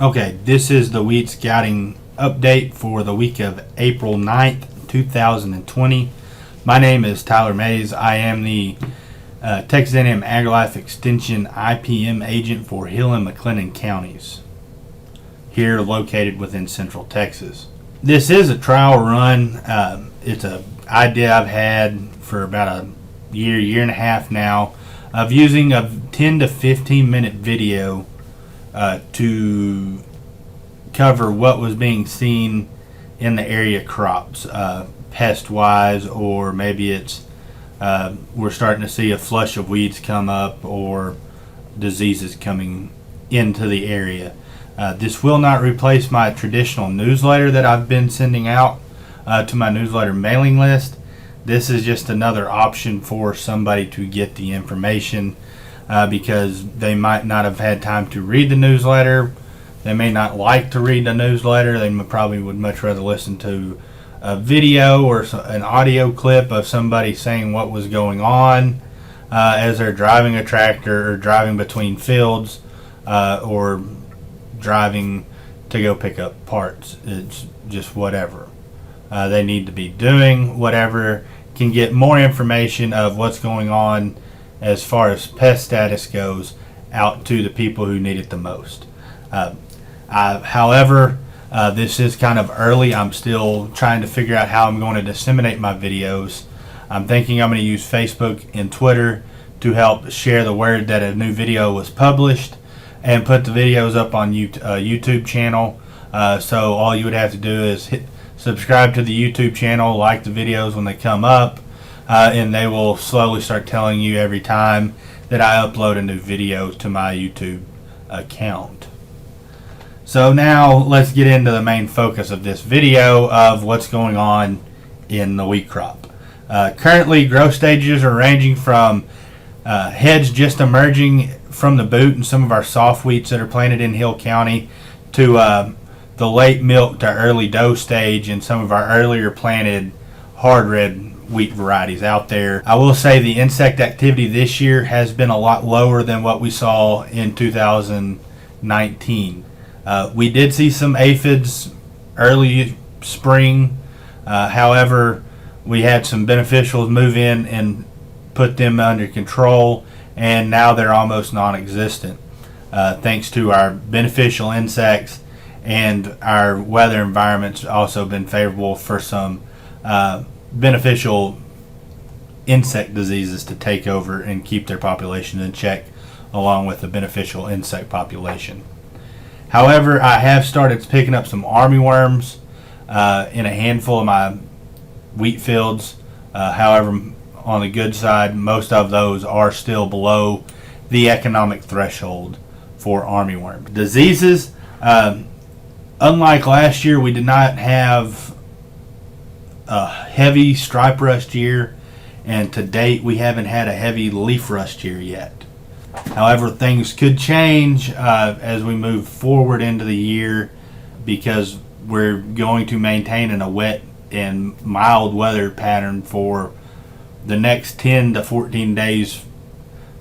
Okay, this is the weed scouting update for the week of April 9th, 2020. My name is Tyler Mays. I am the Texas A&M AgriLife Extension IPM agent for Hill and McLennan counties, here located within Central Texas. This is a trial run. It's an idea I've had for about a year and a half now, of using a 10 to 15 minute video to cover what was being seen in the area crops, pest wise, or maybe it's we're starting to see a flush of weeds come up or diseases coming into the area. This will not replace my traditional newsletter that I've been sending out to my newsletter mailing list. This is just another option for somebody to get the information because they might not have had time to read the newsletter. They may not like to read the newsletter. They probably would much rather listen to a video or an audio clip of somebody saying what was going on as they're driving a tractor or driving between fields or driving to go pick up parts. It's just whatever. They need to be doing whatever can get more information of what's going on as far as pest status goes out to the people who need it the most. However, this is kind of early. I'm still trying to figure out how I'm going to disseminate my videos. I'm thinking I'm going to use Facebook and Twitter to help share the word that a new video was published and put the videos up on YouTube channel. So all you would have to do is subscribe to the YouTube channel, like the videos when they come up, and they will slowly start telling you every time that I upload a new video to my YouTube account. So now let's get into the main focus of this video of what's going on in the wheat crop. Currently, growth stages are ranging from heads just emerging from the boot in some of our soft wheats that are planted in Hill County to the late milk to early dough stage in some of our earlier planted hard red wheat varieties out there. I will say the insect activity this year has been a lot lower than what we saw in 2019. We did see some aphids early spring. However, we had some beneficials move in and put them under control, and now they're almost non-existent thanks to our beneficial insects, and our weather environment's also been favorable for some beneficial insect diseases to take over and keep their population in check along with the beneficial insect population. However, I have started picking up some armyworms in a handful of my wheat fields. However, on the good side, most of those are still below the economic threshold for armyworm diseases. Unlike last year, we did not have a heavy stripe rust year, and to date we haven't had a heavy leaf rust year yet. However, things could change as we move forward into the year, because we're going to maintain in a wet and mild weather pattern for the next 10 to 14 days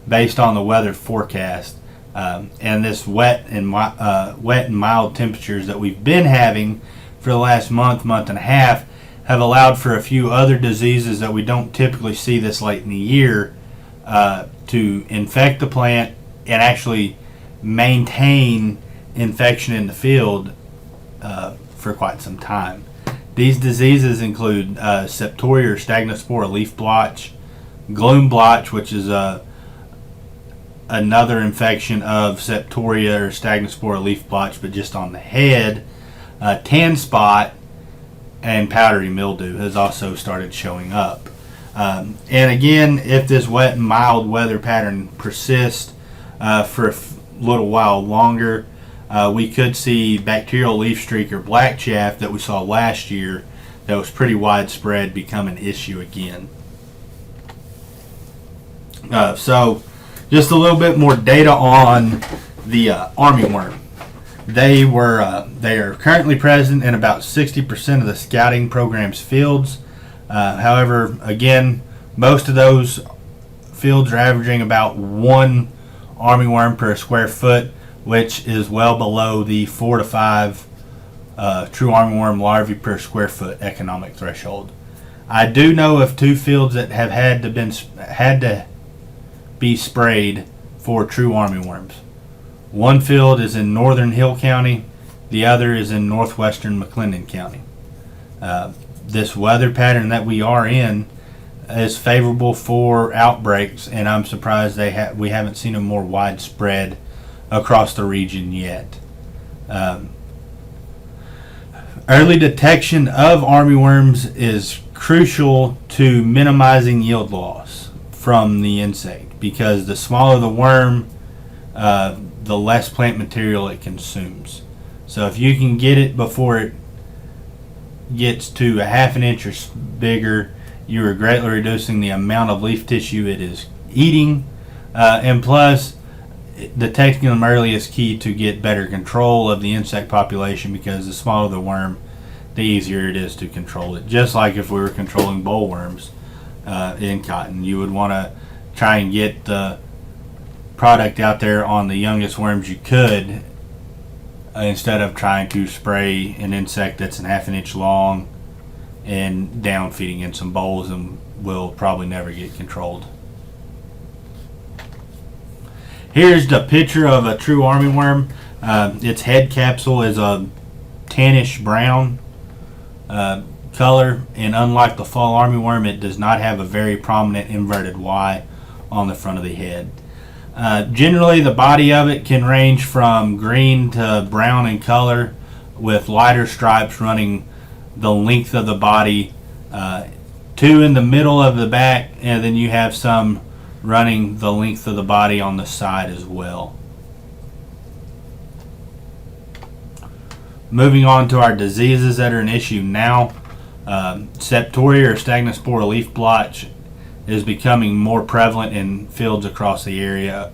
based on the weather forecast. And this wet and mild temperatures that we've been having for the last month and a half have allowed for a few other diseases that we don't typically see this late in the year to infect the plant and actually maintain infection in the field for quite some time. These diseases include Septoria or Stagnospora leaf blotch, gloom blotch, which is another infection of Septoria or Stagnospora leaf blotch, but just on the head. Tan spot and powdery mildew has also started showing up. And again, if this wet and mild weather pattern persists for a little while longer, we could see bacterial leaf streak or black chaff that we saw last year that was pretty widespread become an issue again. So just a little bit more data on the armyworm. They are currently present in about 60% of the scouting program's fields. However, again, most of those fields are averaging about one armyworm per square foot, which is well below the 4 to 5 true armyworm larvae per square foot economic threshold. I do know of 2 fields that have had to be sprayed for true armyworms. One field is in northern Hill County, the other is in northwestern McClendon County. This weather pattern that we are in is favorable for outbreaks, and I'm surprised we haven't seen them more widespread across the region yet. Early detection of armyworms is crucial to minimizing yield loss from the insect, because the smaller the worm, the less plant material it consumes. So if you can get it before it gets to a half an inch or bigger, you are greatly reducing the amount of leaf tissue it is eating, and plus detecting them early is key to get better control of the insect population, because the smaller the worm, the easier it is to control it. Just like if we were controlling bollworms in cotton, you would want to try and get the product out there on the youngest worms you could, instead of trying to spray an insect that's a half an inch long and down feeding in some bowls and will probably never get controlled. Here's the picture of a true armyworm. Its head capsule is a tannish brown color, and unlike the fall armyworm, it does not have a very prominent inverted Y on the front of the head. Generally, the body of it can range from green to brown in color, with lighter stripes running the length of the body, 2 in the middle of the back, and then you have some running the length of the body on the side as well. Moving on to our diseases that are an issue now, Septoria or Stagnospora leaf blotch is becoming more prevalent in fields across the area,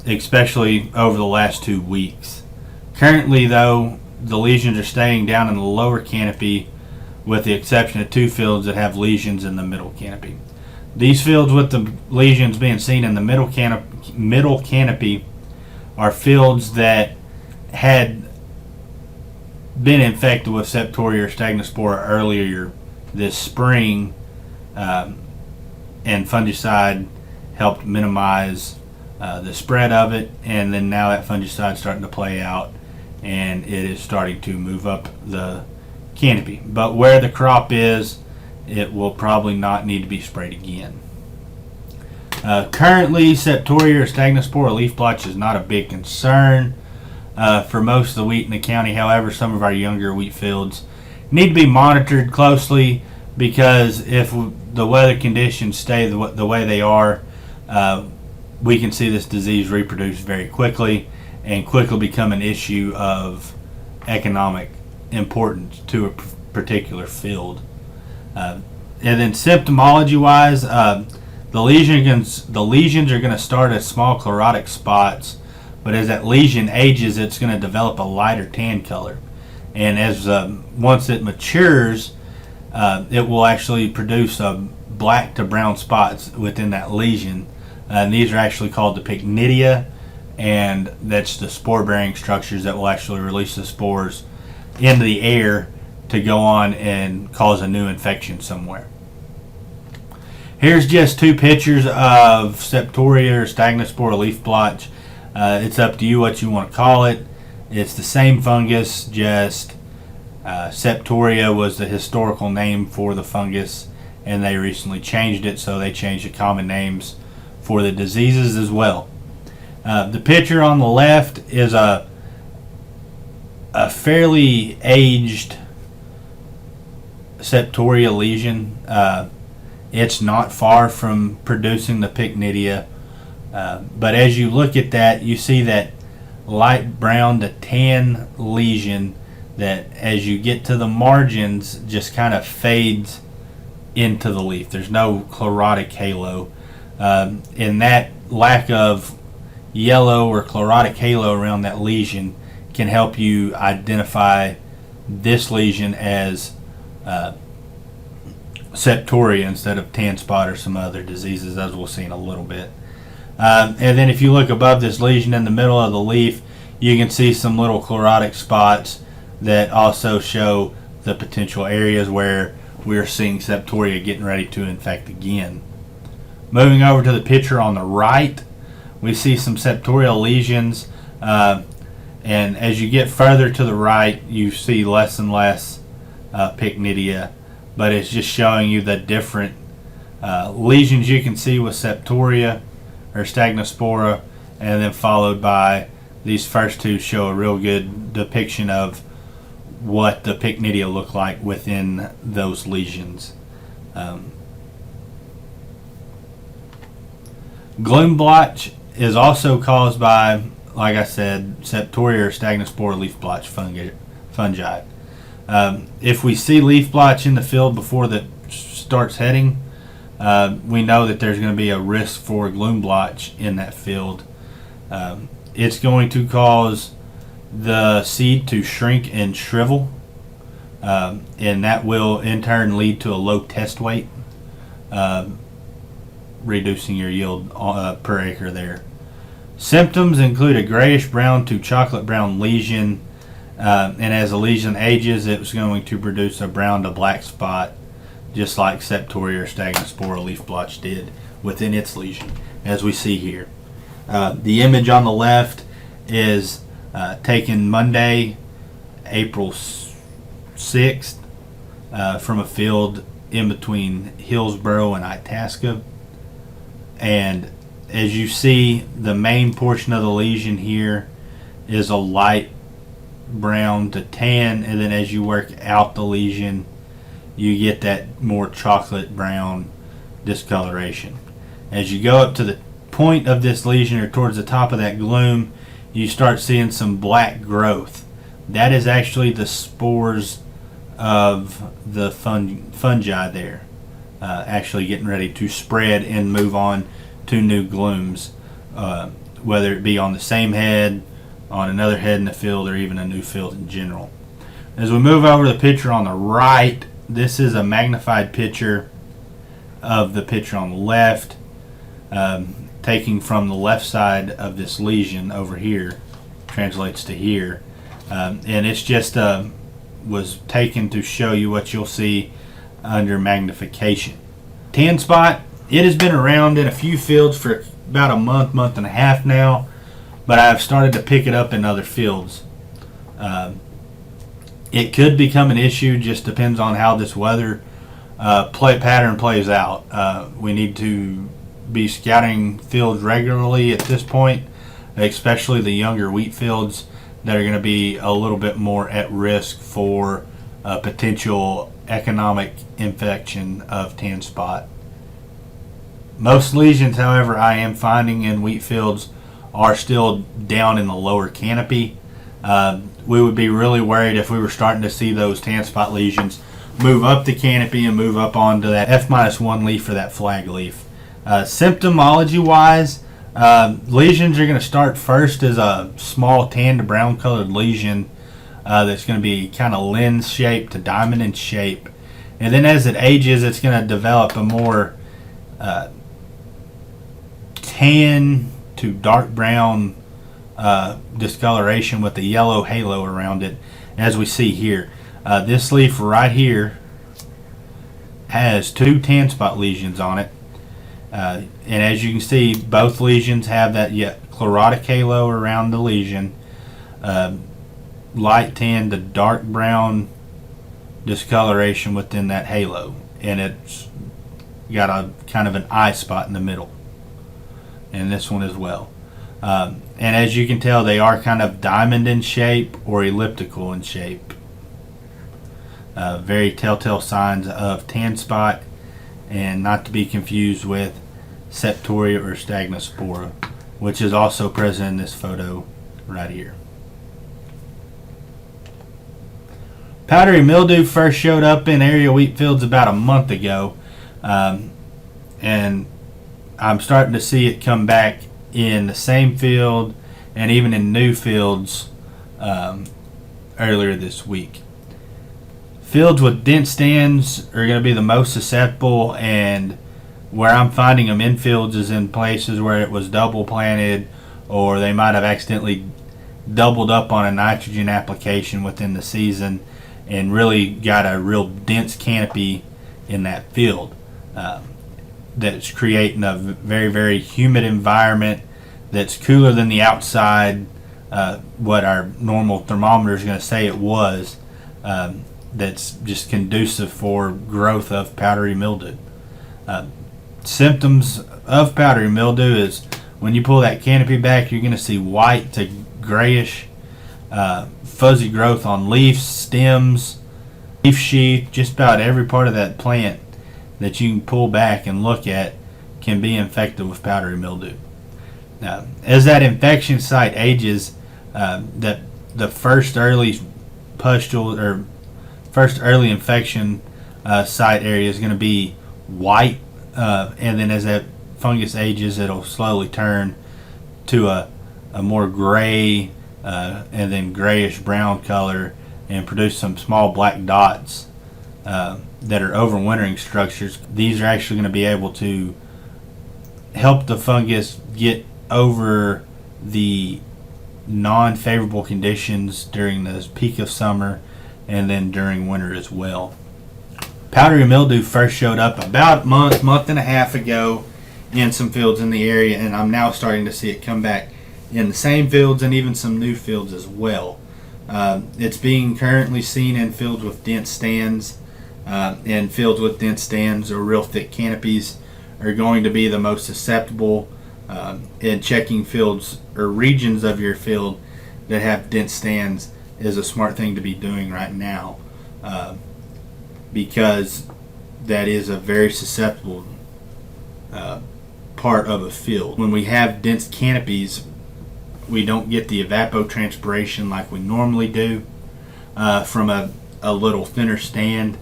especially over the last 2 weeks. Currently, though, the lesions are staying down in the lower canopy, with the exception of 2 fields that have lesions in the middle canopy. These fields with the lesions being seen in the middle canopy are fields that had been infected with Septoria or Stagnospora earlier this spring, and fungicide helped minimize the spread of it, and then now that fungicide is starting to play out and it is starting to move up the canopy. But where the crop is, it will probably not need to be sprayed again. Currently, Septoria or Stagnospora leaf blotch is not a big concern for most of the wheat in the county. However, some of our younger wheat fields need to be monitored closely, because if the weather conditions stay the way they are, we can see this disease reproduce very quickly and quickly become an issue of economic importance to a particular field. And then symptomology-wise, the lesions are going to start as small chlorotic spots, but as that lesion ages, it's going to develop a lighter tan color. And as once it matures, it will actually produce black to brown spots within that lesion. And these are actually called the pycnidia, and that's the spore-bearing structures that will actually release the spores into the air to go on and cause a new infection somewhere. Here's just 2 pictures of Septoria or Stagnospora leaf blotch. It's up to you what you want to call it. It's the same fungus, just Septoria was the historical name for the fungus, and they recently changed it, so they changed the common names for the diseases as well. The picture on the left is a fairly aged Septoria lesion. It's not far from producing the pycnidia, but as you look at that, you see that light brown to tan lesion that, as you get to the margins, just kind of fades into the leaf. There's no chlorotic halo, and that lack of yellow or chlorotic halo around that lesion can help you identify this lesion as Septoria instead of tan spot or some other diseases, as we'll see in a little bit. And then if you look above this lesion in the middle of the leaf, you can see some little chlorotic spots that also show the potential areas where we're seeing septoria getting ready to infect again. Moving over to the picture on the right, we see some septorial lesions, and as you get further to the right, you see less and less pycnidia, but it's just showing you the different lesions you can see with septoria or stagnospora, and then followed by these first two show a real good depiction of what the pycnidia look like within those lesions. Gloom blotch is also caused by, like I said, septoria or stagnospora leaf blotch fungi. If we see leaf blotch in the field before that starts heading, we know that there's going to be a risk for gloom blotch in that field. It's going to cause the seed to shrink and shrivel, and that will in turn lead to a low test weight, reducing your yield per acre there. Symptoms include a grayish brown to chocolate brown lesion, and as the lesion ages, it's going to produce a brown to black spot, just like septoria or stagnospora leaf blotch did within its lesion, as we see here. The image on the left is taken Monday, April 6th, from a field in between Hillsboro and Itasca. And as you see, the main portion of the lesion here is a light brown to tan, and then as you work out the lesion, you get that more chocolate brown discoloration. As you go up to the point of this lesion or towards the top of that gloom, you start seeing some black growth. That is actually the spores of the fungi there, actually getting ready to spread and move on to new glooms, whether it be on the same head, on another head in the field, or even a new field in general. As we move over to the picture on the right, this is a magnified picture of the picture on the left, taking from the left side of this lesion over here, translates to here, and it's just was taken to show you what you'll see under magnification. Tan spot, it has been around in a few fields for about a month and a half now, but I've started to pick it up in other fields. It could become an issue, just depends on how this weather pattern plays out. We need to be scouting fields regularly at this point, especially the younger wheat fields that are going to be a little bit more at risk for potential economic infection of tan spot. Most lesions, however, I am finding in wheat fields are still down in the lower canopy. We would be really worried if we were starting to see those tan spot lesions move up the canopy and move up onto that F-1 leaf or that flag leaf. Symptomology wise, lesions are going to start first as a small tan to brown colored lesion that's going to be kind of lens shaped to diamond in shape, and then as it ages, it's going to develop a more tan to dark brown discoloration with a yellow halo around it, as we see here. This leaf right here has two tan spot lesions on it, and as you can see, both lesions have that chlorotic halo around the lesion, light tan to dark brown discoloration within that halo, and it's got a kind of an eye spot in the middle, and this one as well. And as you can tell, they are kind of diamond in shape or elliptical in shape. Very telltale signs of tan spot, and not to be confused with septoria or stagnospora, which is also present in this photo right here. Powdery mildew first showed up in area wheat fields about a month ago, and I'm starting to see it come back in the same field and even in new fields earlier this week. Fields with dense stands are going to be the most susceptible, and Where I'm finding them in fields is in places where it was double planted, or they might have accidentally doubled up on a nitrogen application within the season and really got a real dense canopy in that field. That's creating a very, very humid environment that's cooler than the outside, what our normal thermometer is going to say it was. That's just conducive for growth of powdery mildew. Symptoms of powdery mildew is when you pull that canopy back, you're going to see white to grayish, fuzzy growth on leaves, stems, leaf sheath. Just about every part of that plant that you can pull back and look at can be infected with powdery mildew. As that infection site ages, that the first early pustule or first early infection site area is going to be white, and then as that fungus ages, it'll slowly turn to a more gray and then grayish brown color and produce some small black dots that are overwintering structures. These are actually going to be able to help the fungus get over the non-favorable conditions during the peak of summer and then during winter as well. Powdery mildew first showed up about a month and a half ago in some fields in the area, and I'm now starting to see it come back in the same fields and even some new fields as well. It's being currently seen in fields with dense stands, and fields with dense stands or real thick canopies are going to be the most susceptible. And checking fields or regions of your field that have dense stands is a smart thing to be doing right now, because that is a very susceptible part of a field. When we have dense canopies, we don't get the evapotranspiration like we normally do from a little thinner stand,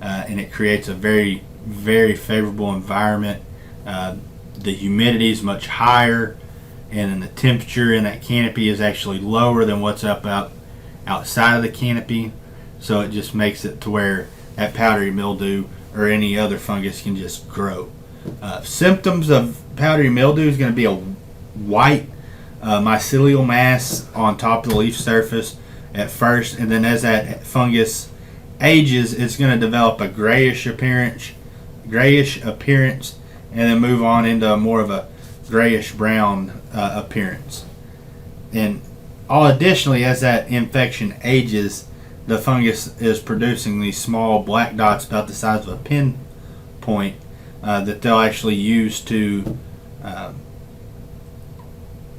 and it creates a very, very favorable environment. The humidity is much higher, and then the temperature in that canopy is actually lower than what's outside of the canopy, so it just makes it to where that powdery mildew or any other fungus can just grow. Symptoms of powdery mildew is going to be a white mycelial mass on top of the leaf surface at first, and then as that fungus ages, it's going to develop a grayish appearance, and then move on into more of a grayish brown appearance. And additionally, as that infection ages, the fungus is producing these small black dots about the size of a pinpoint that they'll actually use to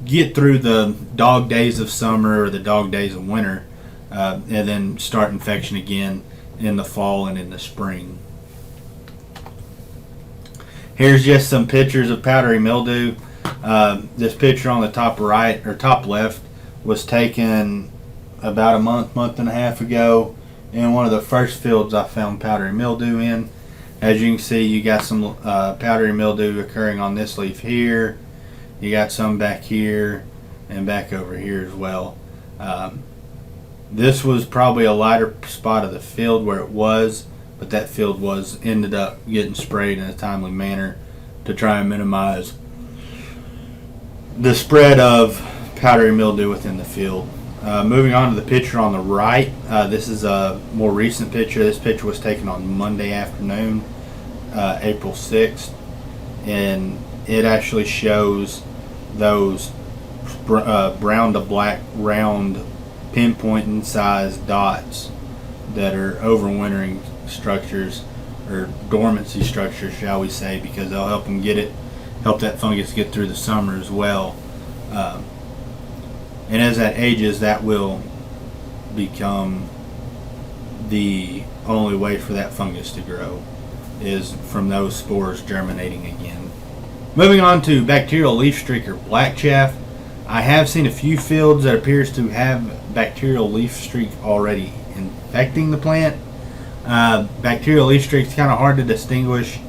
get through the dog days of summer or the dog days of winter, and then start infection again in the fall and in the spring. Here's just some pictures of powdery mildew. This picture on the top right or top left was taken about a month and a half ago in one of the first fields I found powdery mildew in. As you can see, you got some powdery mildew occurring on this leaf here. You got some back here and back over here as well. This was probably a lighter spot of the field where it was, but that field ended up getting sprayed in a timely manner to try and minimize the spread of powdery mildew within the field. Moving on to the picture on the right, this is a more recent picture. This picture was taken on Monday afternoon, April 6th, and it actually shows those brown to black round pinpointing sized dots that are overwintering structures or dormancy structures, shall we say, because they'll help that fungus get through the summer as well. And as that ages, that will become the only way for that fungus to grow, is from those spores germinating again. Moving on to bacterial leaf streak or black chaff. I have seen a few fields that appears to have bacterial leaf streak already infecting the plant. Bacterial leaf streak is kind of hard to distinguish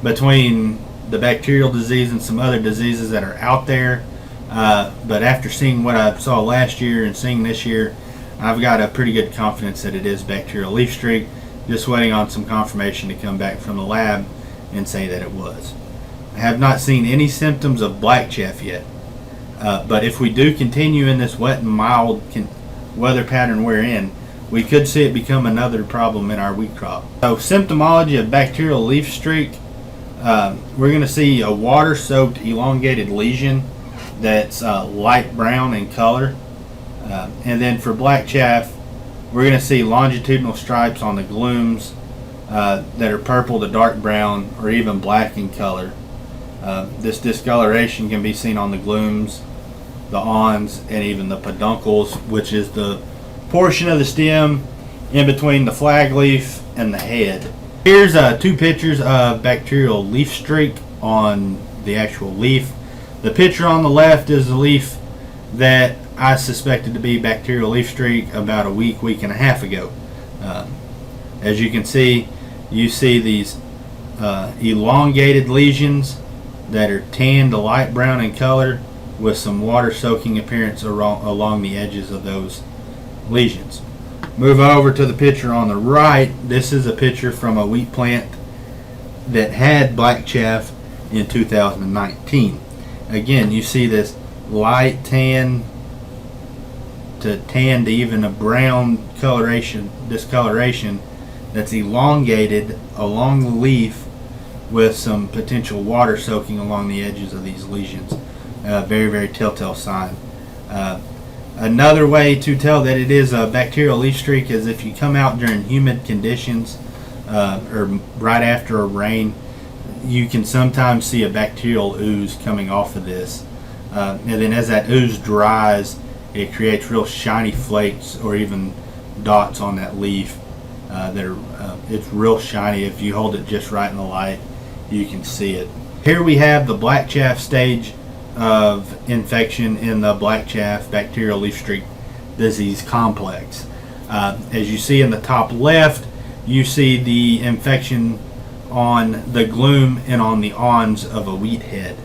between the bacterial disease and some other diseases that are out there. But after seeing what I saw last year and seeing this year, I've got a pretty good confidence that it is bacterial leaf streak. Just waiting on some confirmation to come back from the lab and say that it was. have not seen any symptoms of black chaff yet. But if we do continue in this wet and mild weather pattern we're in, we could see it become another problem in our wheat crop. So symptomology of bacterial leaf streak, we're going to see a water-soaked elongated lesion that's light brown in color. And then for black chaff, we're going to see longitudinal stripes on the glooms that are purple to dark brown or even black in color. This discoloration can be seen on the glooms, the awns, and even the peduncles, which is the portion of the stem in between the flag leaf and the head. Here's two pictures of bacterial leaf streak on the actual leaf. The picture on the left is the leaf that I suspected to be bacterial leaf streak about a week and a half ago. As you can see, you see these elongated lesions that are tan to light brown in color with some water soaking appearance along the edges of those lesions. Move over to the picture on the right. This is a picture from a wheat plant that had black chaff in 2019. Again, you see this light tan to even a brown discoloration that's elongated along the leaf with some potential water soaking along the edges of these lesions. Very, very telltale sign. Another way to tell that it is a bacterial leaf streak is if you come out during humid conditions or right after a rain, you can sometimes see a bacterial ooze coming off of this. And then as that ooze dries, it creates real shiny flakes or even dots on that leaf that are it's real shiny. If you hold it just right in the light, you can see it. Here we have the black chaff stage of infection in the black chaff bacterial leaf streak disease complex. As you see in the top left, you see the infection on the gloom and on the awns of a wheat head.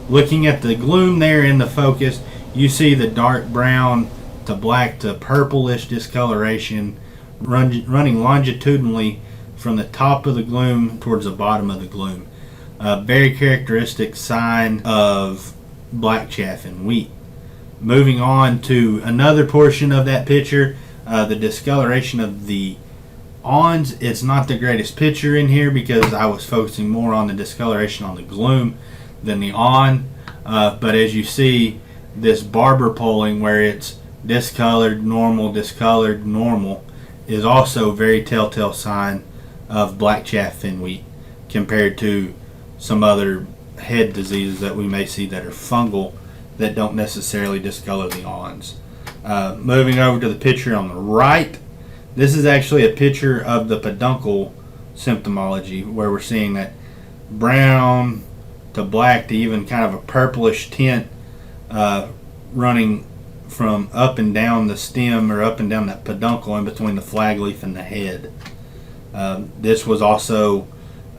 Looking at the gloom there in the focus, you see the dark brown to black to purplish discoloration running longitudinally from the top of the gloom towards the bottom of the gloom. A very characteristic sign of black chaff in wheat. Moving on to another portion of that picture, the discoloration of the awns. It's not the greatest picture in here because I was focusing more on the discoloration on the gloom than the awn. But as you see, this barber polling where it's discolored, normal, discolored, normal is also a very telltale sign of black chaff in wheat compared to some other head diseases that we may see that are fungal that don't necessarily discolor the awns. Moving over to the picture on the right, this is actually a picture of the peduncle symptomology where we're seeing that brown to black to even kind of a purplish tint running from up and down the stem or up and down that peduncle in between the flag leaf and the head. This was also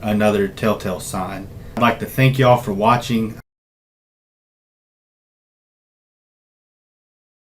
another telltale sign. I'd like to thank you all for watching.